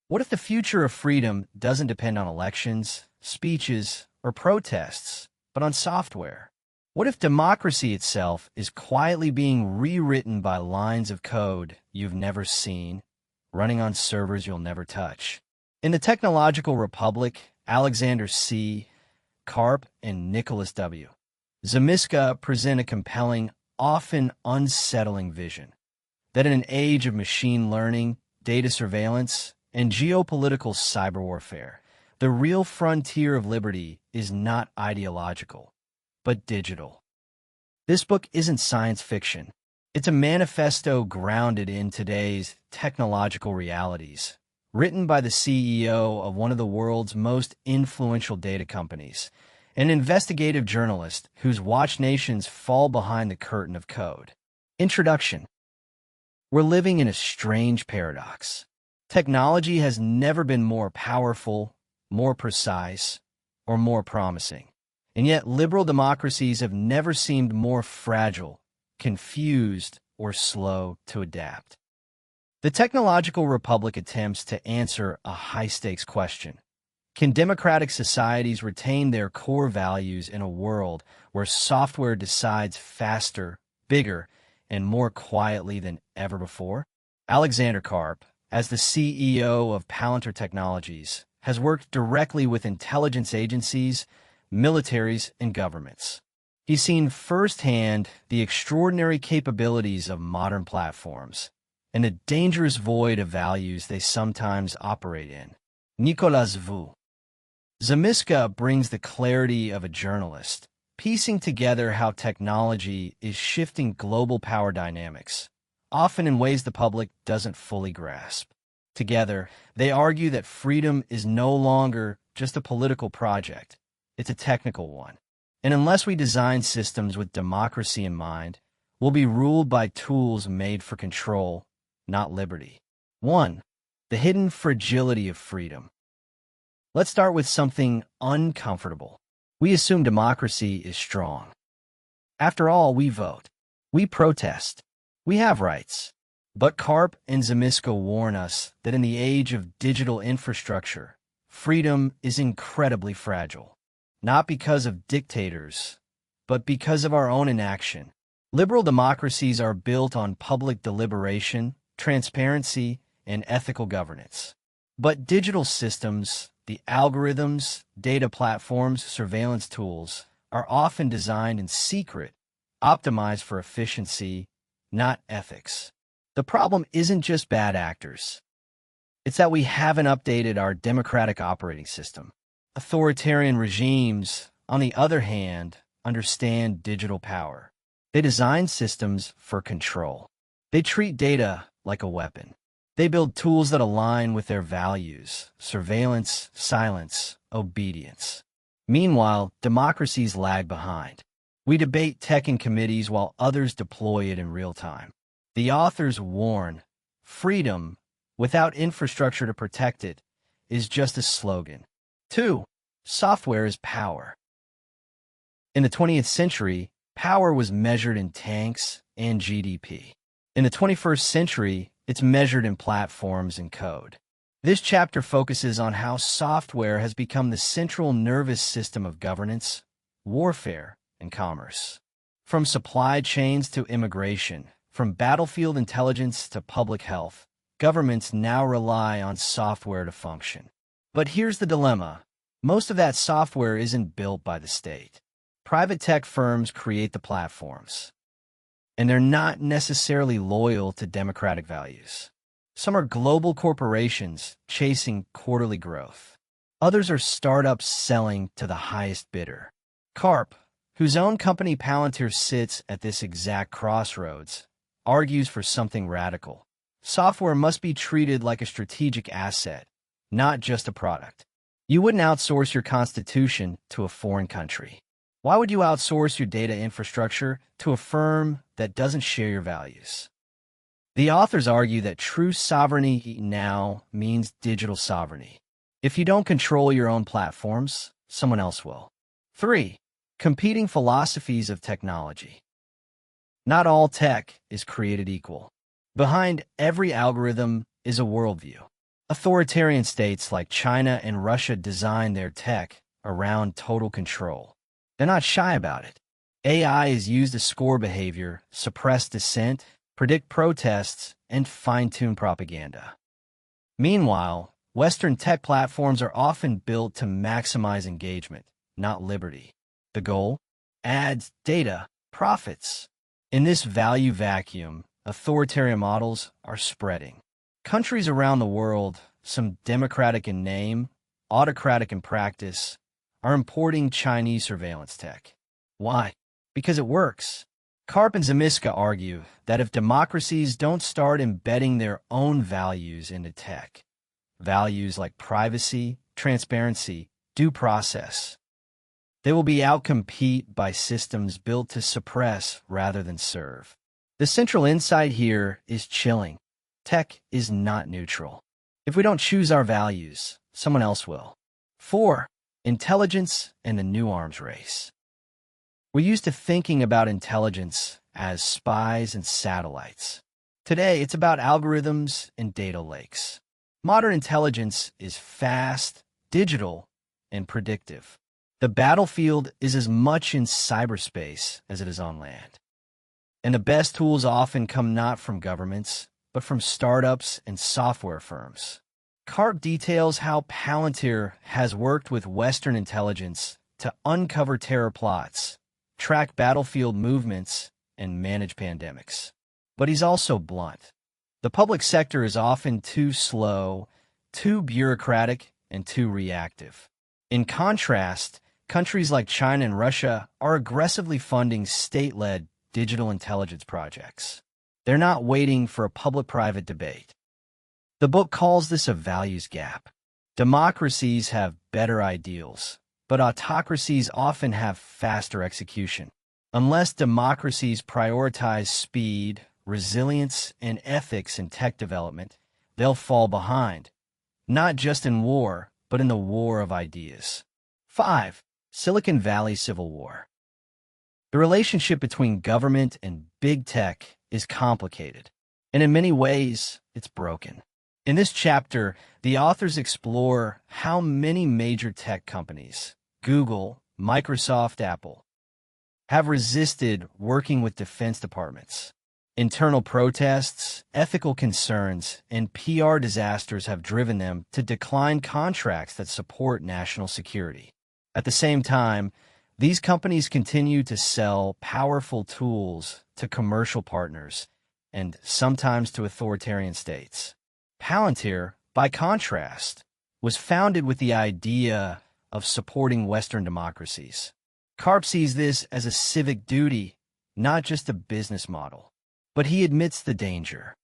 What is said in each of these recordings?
What if the future of freedom doesn't depend on elections, speeches, or protests, but on software? What if democracy itself is quietly being rewritten by lines of code you've never seen, running on servers you'll never touch? In the Technological Republic, Alexander C. Karp and Nicholas W. Zamiska present a compelling, often unsettling vision that in an age of machine learning, data surveillance, and geopolitical cyber warfare, the real frontier of liberty is not ideological, but digital. This book isn't science fiction. It's a manifesto grounded in today's technological realities, written by the CEO of one of the world's most influential data companies, an investigative journalist who's watched nations fall behind the curtain of code. Introduction. We're living in a strange paradox. Technology has never been more powerful, more precise, or more promising. And yet liberal democracies have never seemed more fragile, confused, or slow to adapt. The Technological Republic attempts to answer a high-stakes question. Can democratic societies retain their core values in a world where software decides faster, bigger, and more quietly than ever before? Alexander Karp, as the CEO of Palantir Technologies, has worked directly with intelligence agencies, militaries, and governments. He's seen firsthand the extraordinary capabilities of modern platforms and the dangerous void of values they sometimes operate in. Nicholas Zamiska brings the clarity of a journalist, piecing together how technology is shifting global power dynamics, often in ways the public doesn't fully grasp. Together, they argue that freedom is no longer just a political project, it's a technical one. And unless we design systems with democracy in mind, we'll be ruled by tools made for control, not liberty. 1. The hidden fragility of freedom. Let's start with something uncomfortable. We assume democracy is strong. After all, we vote. We protest. We have rights. But Karp and Zamiska warn us that in the age of digital infrastructure, freedom is incredibly fragile. Not because of dictators, but because of our own inaction. Liberal democracies are built on public deliberation, transparency, and ethical governance. But digital systems, the algorithms, data platforms, surveillance tools, are often designed in secret, optimized for efficiency, not ethics. The problem isn't just bad actors. It's that we haven't updated our democratic operating system. Authoritarian regimes, on the other hand, understand digital power. They design systems for control. They treat data like a weapon. They build tools that align with their values: surveillance, silence, obedience. Meanwhile, democracies lag behind. We debate tech in committees while others deploy it in real time. The authors warn, freedom, without infrastructure to protect it, is just a slogan. 2. Software is power. In the 20th century, power was measured in tanks and GDP. In the 21st century, it's measured in platforms and code. This chapter focuses on how software has become the central nervous system of governance, warfare, and commerce. From supply chains to immigration, from battlefield intelligence to public health, governments now rely on software to function. But here's the dilemma. Most of that software isn't built by the state. Private tech firms create the platforms, and they're not necessarily loyal to democratic values. Some are global corporations chasing quarterly growth. Others are startups selling to the highest bidder. Karp, whose own company Palantir sits at this exact crossroads, argues for something radical. Software must be treated like a strategic asset, not just a product. You wouldn't outsource your constitution to a foreign country. Why would you outsource your data infrastructure to a firm that doesn't share your values? The authors argue that true sovereignty now means digital sovereignty. If you don't control your own platforms, someone else will. 3. Competing philosophies of technology. Not all tech is created equal. Behind every algorithm is a worldview. Authoritarian states like China and Russia design their tech around total control. They're not shy about it. AI is used to score behavior, suppress dissent, predict protests, and fine-tune propaganda. Meanwhile, Western tech platforms are often built to maximize engagement, not liberty. The goal? Ads, data, profits. In this value vacuum, authoritarian models are spreading. Countries around the world, some democratic in name, autocratic in practice, are importing Chinese surveillance tech. Why? Because it works. Karp and Zamiska argue that if democracies don't start embedding their own values into tech, values like privacy, transparency, due process, they will be outcompete by systems built to suppress rather than serve. The central insight here is chilling. Tech is not neutral. If we don't choose our values, someone else will. 4. Intelligence and the new arms race. We're used to thinking about intelligence as spies and satellites. Today, it's about algorithms and data lakes. Modern intelligence is fast, digital, and predictive. The battlefield is as much in cyberspace as it is on land. And the best tools often come not from governments, but from startups and software firms. Karp details how Palantir has worked with Western intelligence to uncover terror plots, track battlefield movements, and manage pandemics. But he's also blunt. The public sector is often too slow, too bureaucratic, and too reactive. In contrast, countries like China and Russia are aggressively funding state-led digital intelligence projects. They're not waiting for a public-private debate. The book calls this a values gap. Democracies have better ideals, but autocracies often have faster execution. Unless democracies prioritize speed, resilience, and ethics in tech development, they'll fall behind, not just in war, but in the war of ideas. 5. Silicon Valley Civil War. The relationship between government and big tech is complicated, and in many ways, it's broken. In this chapter, the authors explore how many major tech companies, Google, Microsoft, Apple, have resisted working with defense departments. Internal protests, ethical concerns, and PR disasters have driven them to decline contracts that support national security. At the same time, these companies continue to sell powerful tools to commercial partners and sometimes to authoritarian states. Palantir, by contrast, was founded with the idea of supporting Western democracies. Karp sees this as a civic duty, not just a business model. But he admits the danger.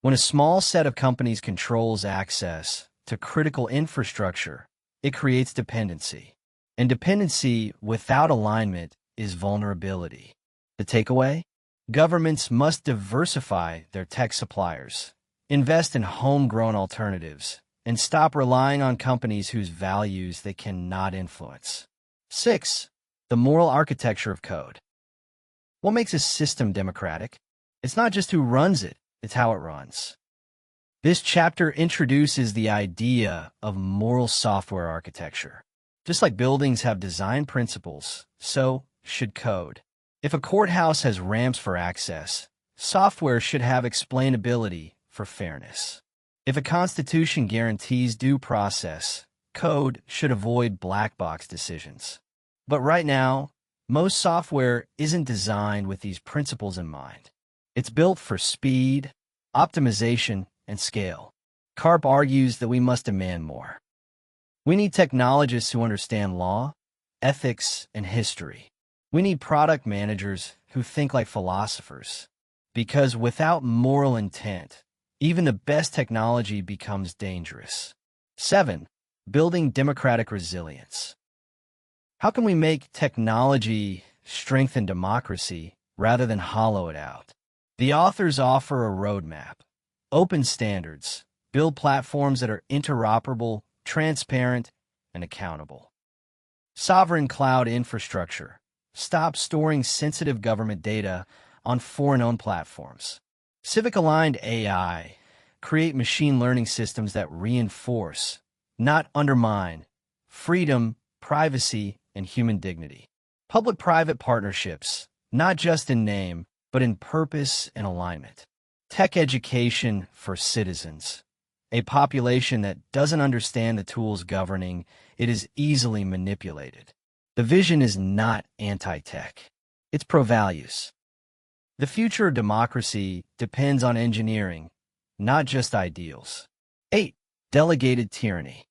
When a small set of companies controls access to critical infrastructure, it creates dependency. And dependency without alignment is vulnerability. The takeaway? Governments must diversify their tech suppliers, invest in homegrown alternatives, and stop relying on companies whose values they cannot influence. 6. The moral architecture of code. What makes a system democratic? It's not just who runs it, it's how it runs. This chapter introduces the idea of moral software architecture. Just like buildings have design principles, so should code. If a courthouse has ramps for access, software should have explainability for fairness. If a constitution guarantees due process, code should avoid black box decisions. But right now, most software isn't designed with these principles in mind. It's built for speed, optimization, and scale. Karp argues that we must demand more. We need technologists who understand law, ethics, and history. We need product managers who think like philosophers. Because without moral intent, even the best technology becomes dangerous. 7. Building democratic resilience. How can we make technology strengthen democracy rather than hollow it out? The authors offer a roadmap. Open standards. Build platforms that are interoperable, transparent, and accountable. Sovereign cloud infrastructure. Stop storing sensitive government data on foreign-owned platforms. Civic-aligned AI. create machine learning systems that reinforce, not undermine, freedom, privacy, and human dignity. Public-private partnerships, not just in name, but in purpose and alignment. Tech education for citizens. A population that doesn't understand the tools governing it is easily manipulated. The vision is not anti-tech. It's pro-values. The future of democracy depends on engineering, not just ideals. 8. Delegated tyranny.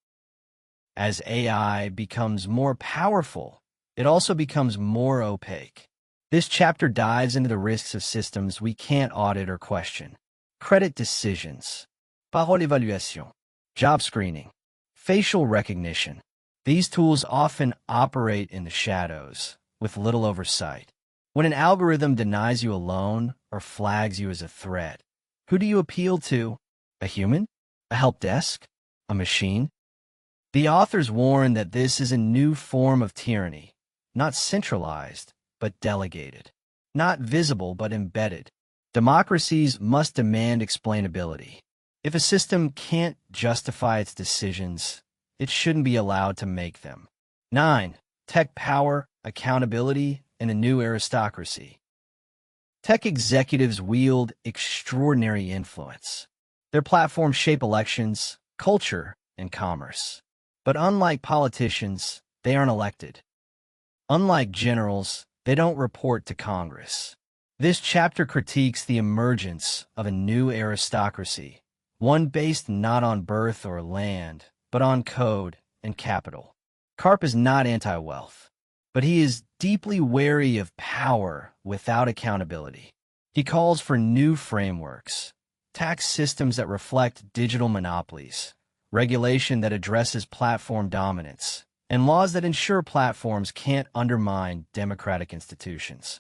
As AI becomes more powerful, it also becomes more opaque. This chapter dives into the risks of systems we can't audit or question. Credit decisions, parole évaluation, job screening, facial recognition. These tools often operate in the shadows, with little oversight. When an algorithm denies you a loan or flags you as a threat, who do you appeal to? A human? A help desk? A machine? The authors warn that this is a new form of tyranny, not centralized, but delegated. Not visible, but embedded. Democracies must demand explainability. If a system can't justify its decisions, it shouldn't be allowed to make them. 9. Tech power, accountability, and a new aristocracy. Tech executives wield extraordinary influence. Their platforms shape elections, culture, and commerce. But unlike politicians, they aren't elected. Unlike generals, they don't report to Congress. This chapter critiques the emergence of a new aristocracy, one based not on birth or land, but on code and capital. Karp is not anti-wealth, but he is deeply wary of power without accountability. He calls for new frameworks, tax systems that reflect digital monopolies, regulation that addresses platform dominance, and laws that ensure platforms can't undermine democratic institutions.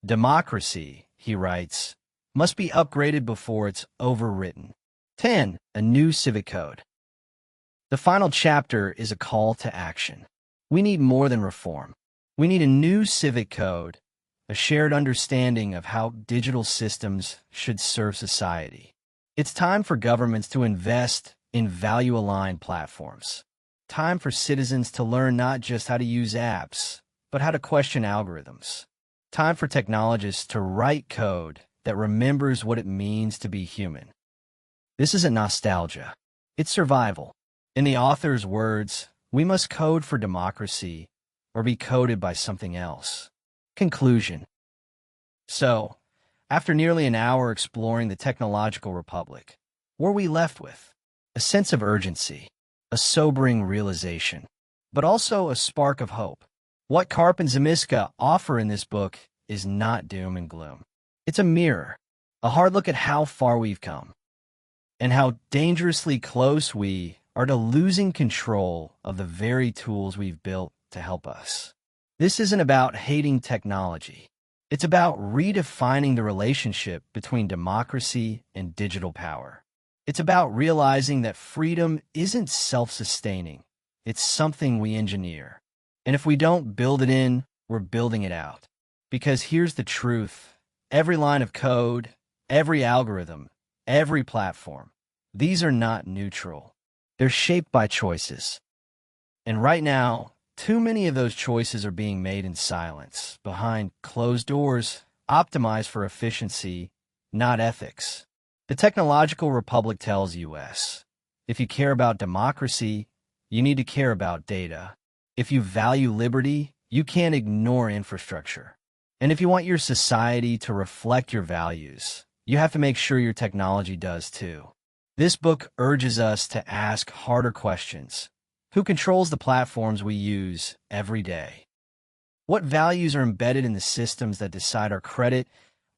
Democracy, he writes, must be upgraded before it's overwritten. 10. A new civic code. The final chapter is a call to action. We need more than reform. We need a new civic code, a shared understanding of how digital systems should serve society. It's time for governments to invest in value-aligned platforms. Time for citizens to learn not just how to use apps, but how to question algorithms. Time for technologists to write code that remembers what it means to be human. This isn't nostalgia. It's survival. In the author's words, we must code for democracy or be coded by something else. Conclusion. So, after nearly an hour exploring the technological republic, what are we left with? A sense of urgency, a sobering realization, but also a spark of hope. What Karp and Zamiska offer in this book is not doom and gloom. It's a mirror, a hard look at how far we've come, and how dangerously close we are to losing control of the very tools we've built to help us. This isn't about hating technology. It's about redefining the relationship between democracy and digital power. It's about realizing that freedom isn't self-sustaining. It's something we engineer. And if we don't build it in, we're building it out. Because here's the truth. Every line of code, every algorithm, every platform, these are not neutral. They're shaped by choices. And right now, too many of those choices are being made in silence, behind closed doors, optimized for efficiency, not ethics. The technological republic tells us, if you care about democracy, you need to care about data. If you value liberty, you can't ignore infrastructure. And if you want your society to reflect your values, you have to make sure your technology does too. This book urges us to ask harder questions. Who controls the platforms we use every day? What values are embedded in the systems that decide our credit,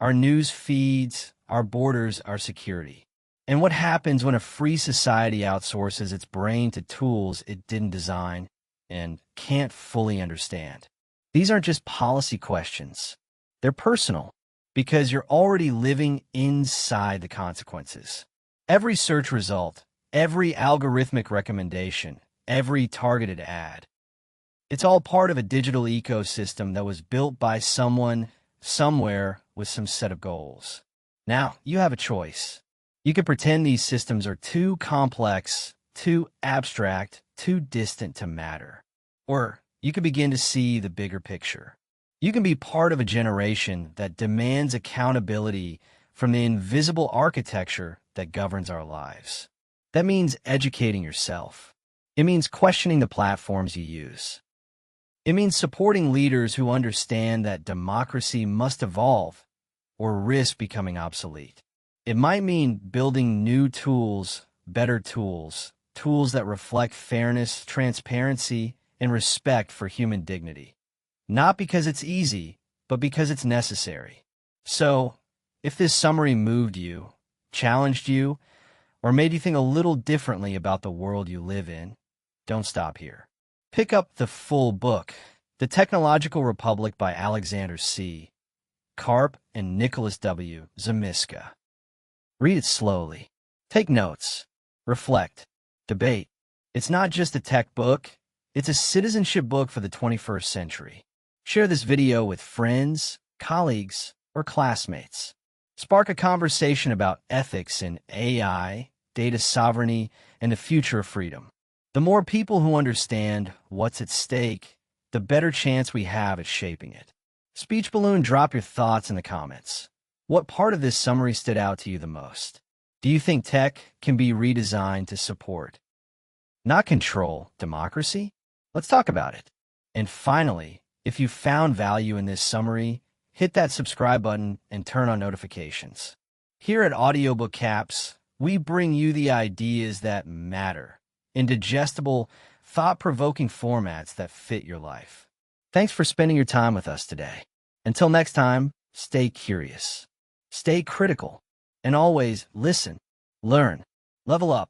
our news feeds, our borders, our security? And what happens when a free society outsources its brain to tools it didn't design and can't fully understand? These aren't just policy questions. They're personal, because you're already living inside the consequences. Every search result, every algorithmic recommendation, every targeted ad. It's all part of a digital ecosystem that was built by someone, somewhere, with some set of goals. Now, you have a choice. You can pretend these systems are too complex, too abstract, too distant to matter. Or you can begin to see the bigger picture. You can be part of a generation that demands accountability from the invisible architecture that governs our lives. That means educating yourself. It means questioning the platforms you use. It means supporting leaders who understand that democracy must evolve or risk becoming obsolete. It might mean building new tools, better tools, tools that reflect fairness, transparency, and respect for human dignity. Not because it's easy, but because it's necessary. So, if this summary moved you, challenged you, or made you think a little differently about the world you live in, don't stop here. Pick up the full book, The Technological Republic by Alexander C. Karp and Nicholas W. Zamiska. Read it slowly. Take notes. Reflect. Debate. It's not just a tech book, it's a citizenship book for the 21st century. Share this video with friends, colleagues, or classmates. Spark a conversation about ethics in AI, data sovereignty, and the future of freedom. The more people who understand what's at stake, the better chance we have at shaping it. Speech Balloon, drop your thoughts in the comments. What part of this summary stood out to you the most? Do you think tech can be redesigned to support, not control, democracy? Let's talk about it. And finally, if you found value in this summary, hit that subscribe button and turn on notifications. Here at AudioBookCAPS, we bring you the ideas that matter in digestible, thought-provoking formats that fit your life. Thanks for spending your time with us today. Until next time, stay curious, stay critical, and always listen, learn, level up.